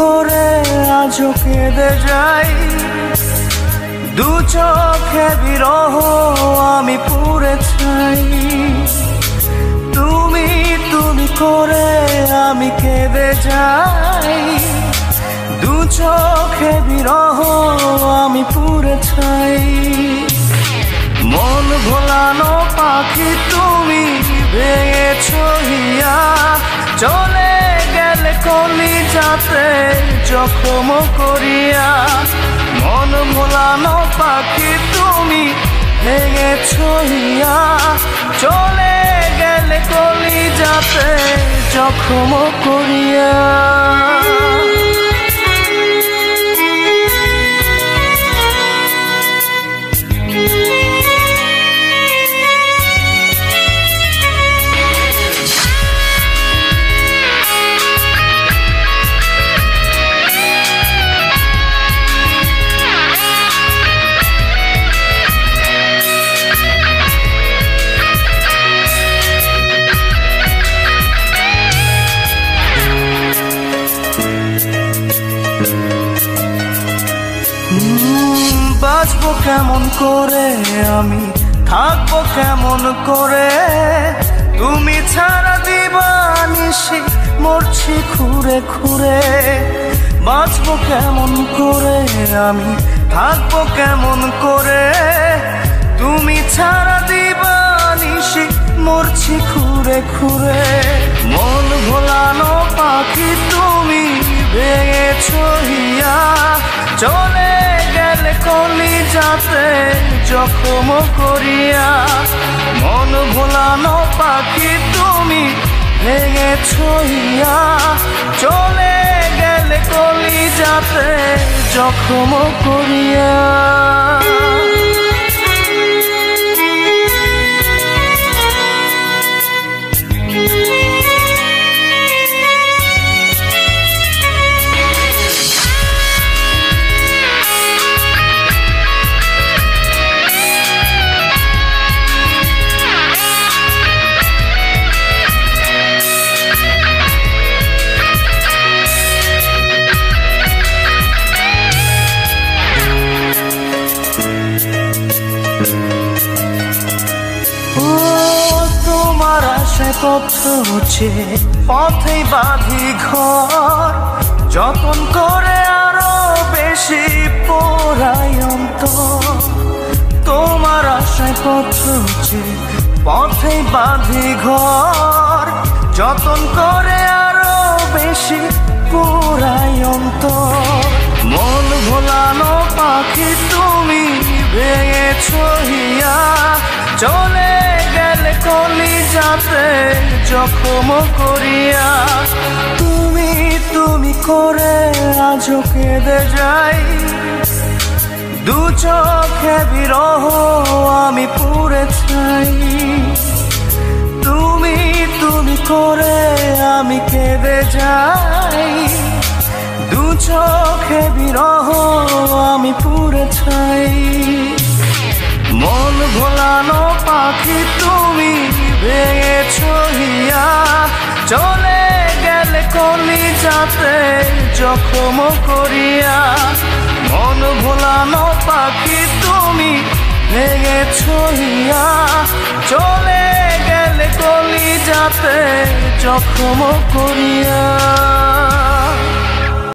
করে আজও কেঁদে যাই, দু চোখে বিরহ আমি পুড়ে ছাই। তুমি তুমি করে আমি কেঁদে যাই, দু চোখে বিরহ আমি পুড়ে ছাই। মন ভোলানো পাখি তুমি ভেঙেছো হিয়া, চলে গেলে কলিজাতে জখম করিয়া। মন ভোলানো পাখি তুমি ভেঙেছো হিয়া, চলে গেলে কলিজাতে জখম করিয়া। বাঁচবো কেমন করে আমি, থাকবো কেমন করে, তুমি ছাড়া দিবানিশি মরছি খুঁড়ে খুঁড়ে। বাঁচবো কেমন করে আমি, থাকবো কেমন করে, তুমি ছাড়া দিবানিশি মরছি খুঁড়ে খুঁড়ে। মন ভোলানো পাখি তুমি ভেঙেছো হিয়া, চলে গেলে কলিজাতে জখম করিয়া। মন ভোলানো পাখি তুমি ভেঙেছো হিয়া, চলে গেলে কলিজাতে জখম করিয়া। তোমার আশায় পথ হচ্ছে পথেই বাঁধি ঘর, যতন করে আরো বেশি পোড়াই অন্তর। তোমার আশায় পথ হচ্ছে পথেই বাঁধি ঘর, যতন করে আরো বেশি পোড়াই অন্তর। মন ভোলানো পাখি তুমি ভেঙেছো হিয়া, চলে গেলে কলিজাতে জখম করিয়া। তুমি তুমি করে আজও কেঁদে যাই, দু চোখে বিরহ আমি পুড়ে ছাই। তুমি তুমি করে আমি কেঁদে যাই, দু চোখে বিরহ আমি পুড়ে ছাই। মন ভোলানো পাখি তুমি ভেঙেছো হিয়া, চলে গেলে কলিজাতে জখম করিয়া। মন ভোলানো পাখি তুমি ভেঙেছো হিয়া, চলে গেলে কলিজাতে জখম করিয়া।